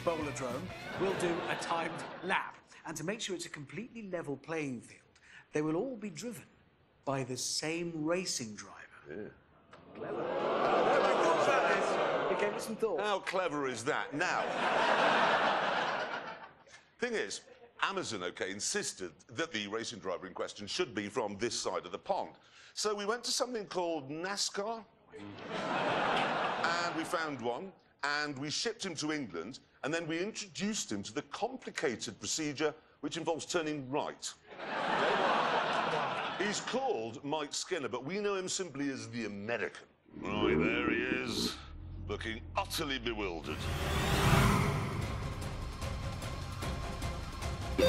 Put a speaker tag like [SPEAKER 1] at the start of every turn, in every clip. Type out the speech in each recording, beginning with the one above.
[SPEAKER 1] bowlerdrome, will do a timed lap. And to make sure it's a completely level playing field, they will all be driven by the same racing driver.
[SPEAKER 2] Yeah.
[SPEAKER 1] Clever. It gave us some thought.
[SPEAKER 2] How clever is that? Now, thing is, Amazon, OK, insisted that the racing driver in question should be from this side of the pond. So we went to something called NASCAR, and we found one, and we shipped him to England, and then we introduced him to the complicated procedure which involves turning right. He's called Mike Skinner, but we know him simply as the American. Right, there he is, looking utterly bewildered. They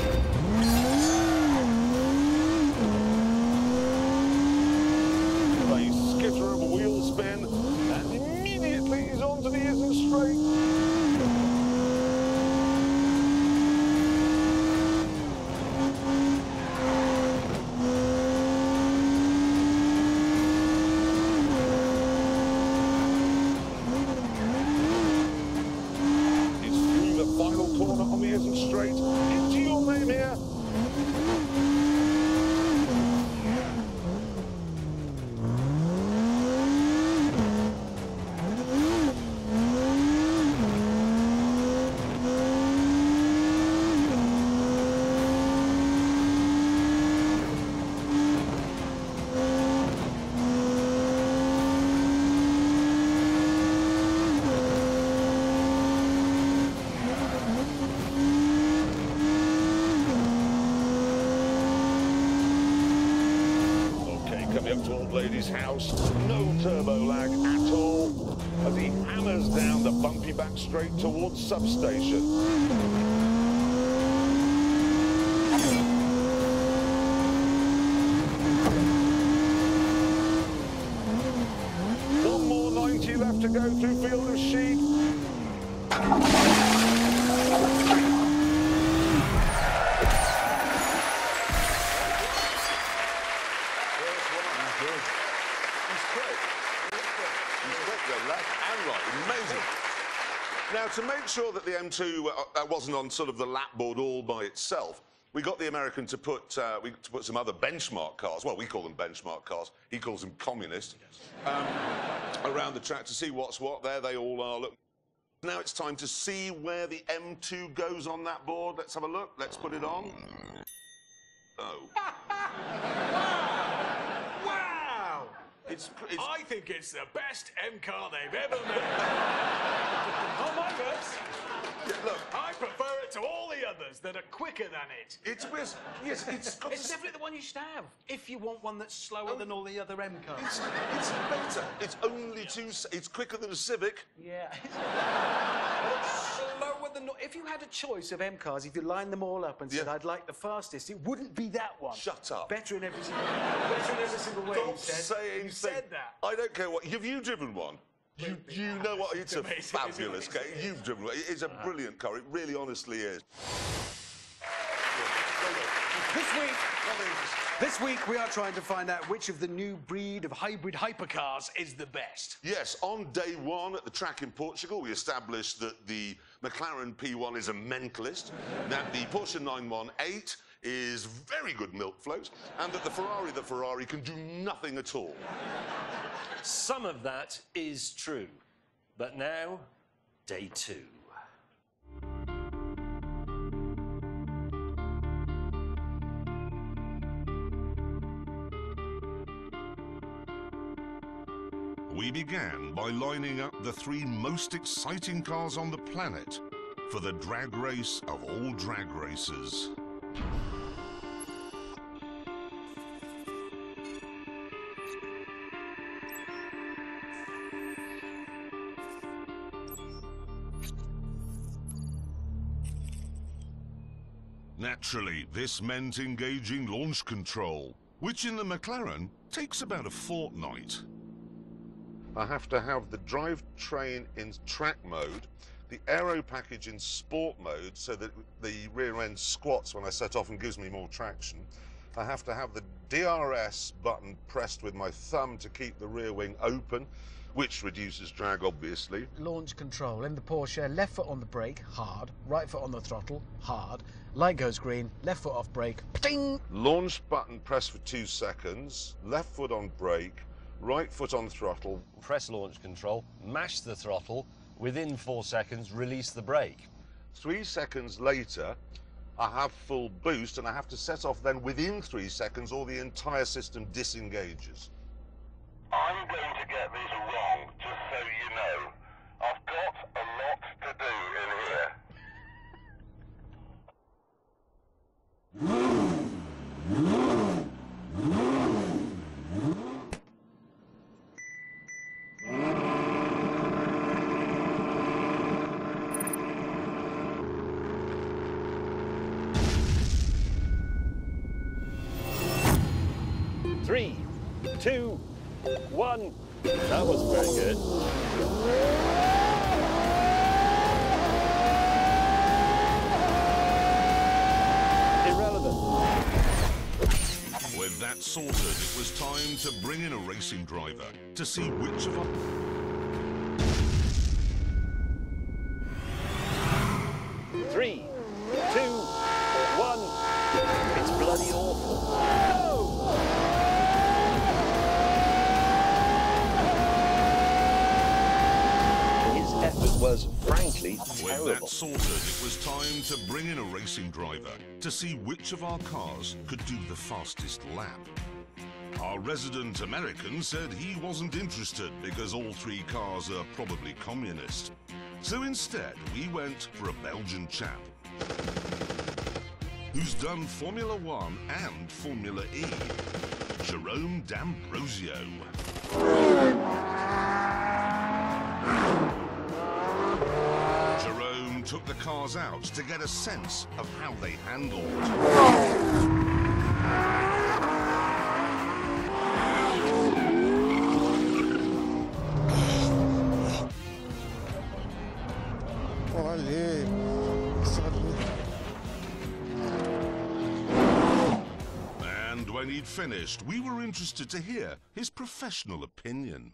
[SPEAKER 2] skitter of a wheel spin, and immediately he's onto the isn't straight. Final corner on the isn't straight. Into your name here. Coming up to Old Lady's house, no turbo lag at all, as he hammers down the bumpy back straight towards substation. One more 90 left to go through Field of Sheep. Amazing. Now, to make sure that the M2 wasn't on sort of the lap board all by itself, we got the American to put some other benchmark cars, well, we call them benchmark cars, he calls them communist, around the track to see what's what. There they all are. Look. Now it's time to see where the M2 goes on that board. Let's have a look. Let's put it on. Oh.
[SPEAKER 3] I think it's the best M car they've ever made. On my verse.
[SPEAKER 2] Yeah, look.
[SPEAKER 3] I prefer it to all the others that are quicker than it.
[SPEAKER 2] It's
[SPEAKER 1] definitely the one you should have, if you want one that's slower than all the other M cars.
[SPEAKER 2] It's better. It's only it's quicker than a Civic.
[SPEAKER 1] Yeah. Slower than... If you had a choice of M cars, if you lined them all up and said, I'd like the fastest, it wouldn't be that one.
[SPEAKER 2] Shut up.
[SPEAKER 1] Better in every single way.
[SPEAKER 2] Stop saying
[SPEAKER 3] you said that.
[SPEAKER 2] I don't care what... Have you driven one? You know what? It's a fabulous car. You've driven one. It's a brilliant car. It really, honestly is.
[SPEAKER 1] This week, we are trying to find out which of the new breed of hybrid hypercars is the best.
[SPEAKER 2] Yes, on day one at the track in Portugal, we established that the McLaren P1 is a mentalist, that the Porsche 918 is very good milk float, and that the Ferrari can do nothing at all.
[SPEAKER 4] Some of that is true. But now, day two.
[SPEAKER 5] We began by lining up the three most exciting cars on the planet for the drag race of all drag races. Naturally, this meant engaging launch control, which in the McLaren takes about a fortnight.
[SPEAKER 2] I have to have the drivetrain in track mode, the aero package in sport mode so that the rear end squats when I set off and gives me more traction. I have to have the DRS button pressed with my thumb to keep the rear wing open. which reduces drag, obviously.
[SPEAKER 1] Launch control. In the Porsche, left foot on the brake, hard. Right foot on the throttle, hard. Light goes green, left foot off brake, ding!
[SPEAKER 2] Launch button pressed for 2 seconds, left foot on brake, right foot on throttle.
[SPEAKER 4] Press launch control, mash the throttle, within 4 seconds, release the brake.
[SPEAKER 2] 3 seconds later, I have full boost and I have to set off then within 3 seconds or the entire system disengages.
[SPEAKER 6] I'm going to get this wrong, just so you know. I've got a lot to do in here.
[SPEAKER 4] Three, two, one. That was very good. Irrelevant.
[SPEAKER 5] With that sorted, it was time to bring in a racing driver to see which of our...
[SPEAKER 4] Three, two, one. It's bloody awful. His effort was, frankly,
[SPEAKER 5] With
[SPEAKER 4] terrible.
[SPEAKER 5] that sorted, it was time to bring in a racing driver to see which of our cars could do the fastest lap. Our resident American said he wasn't interested because all 3 cars are probably communist. So instead, we went for a Belgian chap who's done Formula 1 and Formula E, Jerome D'Ambrosio. Jerome took the cars out to get a sense of how they handled. And when he'd finished, we were interested to hear his professional opinion.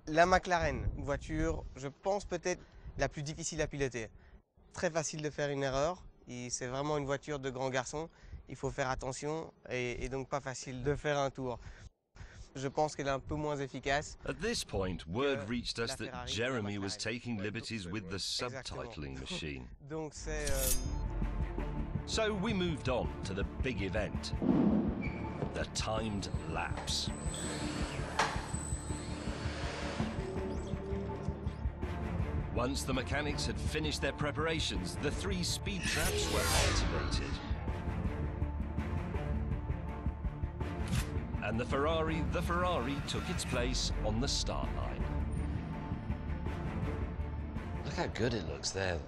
[SPEAKER 7] La McLaren, une voiture, je pense peut-être la plus difficile à piloter. Très facile de faire une erreur, et c'est vraiment une voiture de grand garçon. Il faut faire attention et donc pas facile de faire un tour. Je pense qu'elle est un peu moins efficace.
[SPEAKER 4] At this point, word reached us that Jeremy was taking liberties with the subtitling machine.
[SPEAKER 7] Donc c'est...
[SPEAKER 4] So we moved on to the big event, the timed laps. Once the mechanics had finished their preparations, the 3 speed traps were activated. And the Ferrari took its place on the start line. Look how good it looks there.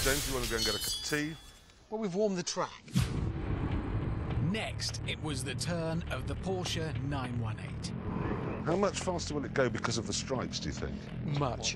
[SPEAKER 2] James, you want to go and get a cup of tea?
[SPEAKER 1] Well, we've warmed the track.
[SPEAKER 3] Next, it was the turn of the Porsche 918.
[SPEAKER 2] How much faster will it go because of the stripes, do you think?
[SPEAKER 1] Much.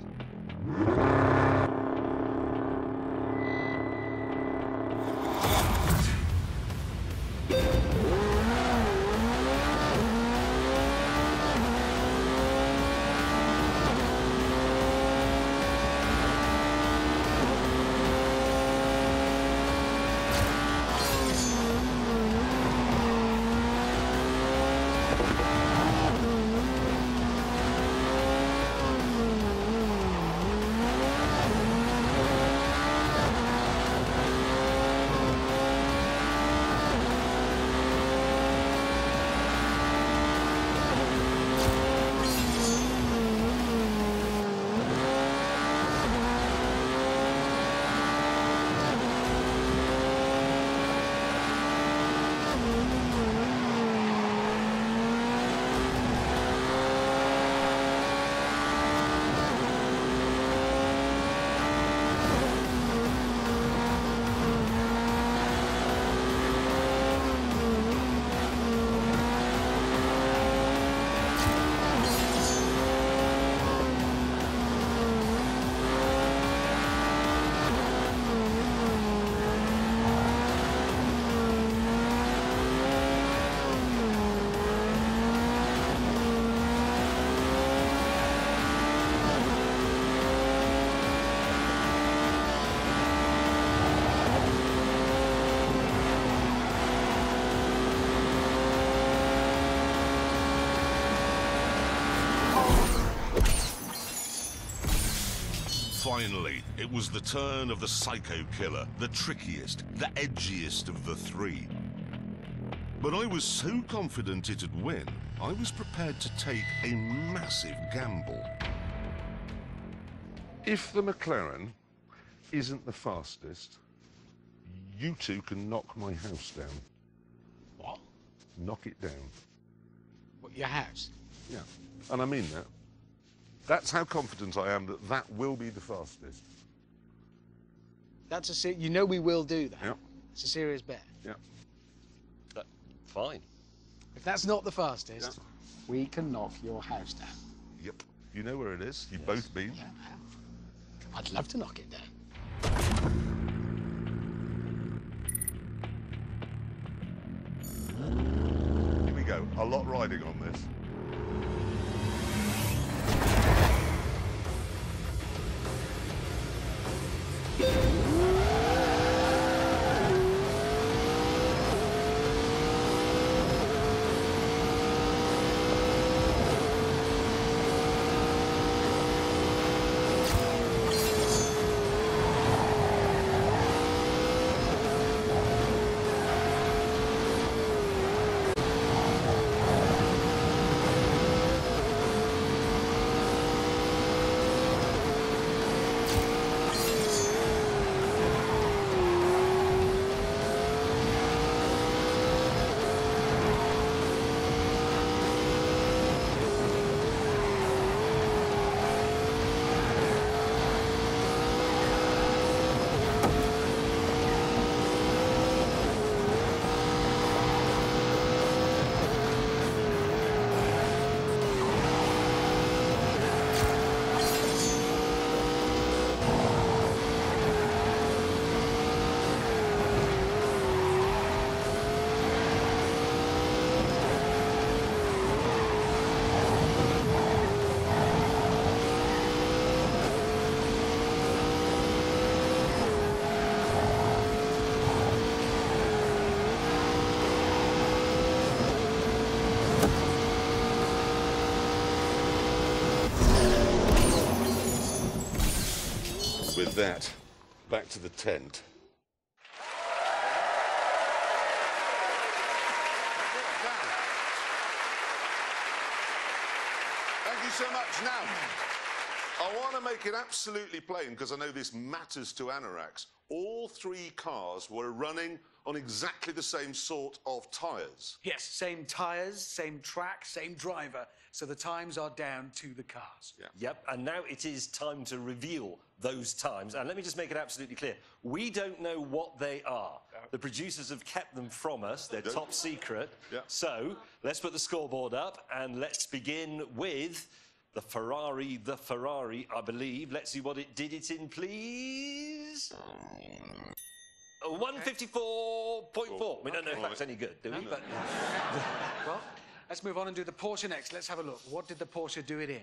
[SPEAKER 5] Finally, it was the turn of the psycho killer, the trickiest, the edgiest of the three. But I was so confident it'd win, I was prepared to take a massive gamble.
[SPEAKER 2] If the McLaren isn't the fastest, you two can knock my house down.
[SPEAKER 1] What?
[SPEAKER 2] Knock it down.
[SPEAKER 1] What, your house?
[SPEAKER 2] Yeah, and I mean that. That's how confident I am that that will be the fastest.
[SPEAKER 1] That's you know we will do that.
[SPEAKER 2] Yep.
[SPEAKER 1] It's a serious bet.
[SPEAKER 2] Yeah.
[SPEAKER 4] Fine.
[SPEAKER 1] If that's not the fastest,
[SPEAKER 2] Yeah.
[SPEAKER 1] we can knock your house down.
[SPEAKER 2] Yep. You know where it is. You've
[SPEAKER 1] Yes.
[SPEAKER 2] both been.
[SPEAKER 1] Yeah, I have. I'd love to knock it down.
[SPEAKER 2] Here we go. A lot riding on this. With that, back to the tent. Thank you so much. Now, I want to make it absolutely plain, because I know this matters to Anoraks. All three cars were running on exactly the same sort of tyres.
[SPEAKER 1] Yes, same tyres, same track, same driver. So the times are down to the cars.
[SPEAKER 2] Yeah.
[SPEAKER 4] Yep, and now it is time to reveal those times. And let me just make it absolutely clear. We don't know what they are. The producers have kept them from us. They're top secret.
[SPEAKER 2] Yeah.
[SPEAKER 4] So let's put the scoreboard up and let's begin with the Ferrari, I believe. Let's see what it did it in, please. 154.4. We don't know if that's any good, do we? But
[SPEAKER 1] Well, let's move on and do the Porsche next. Let's have a look. What did the Porsche do it in?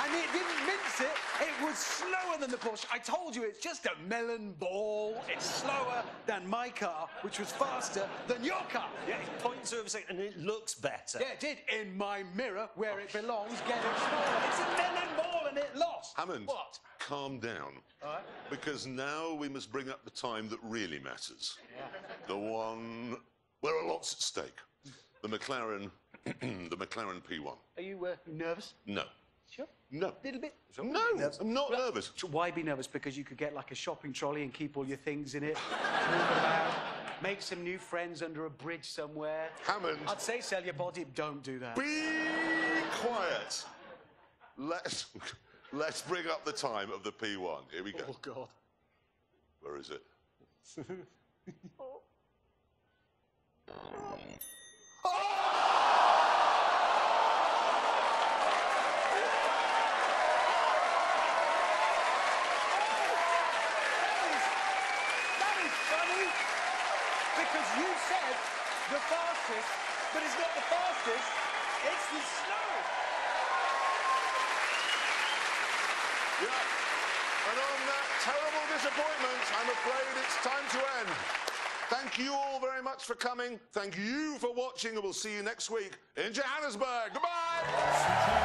[SPEAKER 1] And it didn't mince it. It was slower than the Porsche. I told you, it's just a melon ball. It's slower than my car, which was faster than your car.
[SPEAKER 4] yeah, it's 0.2 of a second, and it looks better.
[SPEAKER 1] Yeah, it did. In my mirror, where it belongs, getting smaller. It's a melon ball, and it lost.
[SPEAKER 2] Hammond,
[SPEAKER 1] What?
[SPEAKER 2] calm down.
[SPEAKER 1] All right.
[SPEAKER 2] Because now we must bring up the time that really matters.
[SPEAKER 1] Yeah.
[SPEAKER 2] The one where a lot's at stake. The McLaren, the McLaren P1.
[SPEAKER 1] Are you nervous?
[SPEAKER 2] No.
[SPEAKER 1] Sure.
[SPEAKER 2] No.
[SPEAKER 1] A little bit?
[SPEAKER 2] No, I'm not nervous.
[SPEAKER 1] Why be nervous? Because you could get like a shopping trolley and keep all your things in it, move about, make some new friends under a bridge somewhere.
[SPEAKER 2] Hammond.
[SPEAKER 1] I'd say sell your body. Don't do that.
[SPEAKER 2] Be quiet. Let's bring up the time of the P1. Here we go.
[SPEAKER 1] Oh, God.
[SPEAKER 2] Where is it?
[SPEAKER 1] That is funny. Because you said the fastest, but it's not the fastest. It's the slowest.
[SPEAKER 2] Yeah. And on that terrible disappointment, I'm afraid it's time to end. Thank you all very much for coming. Thank you for watching, and we'll see you next week in Johannesburg. Goodbye!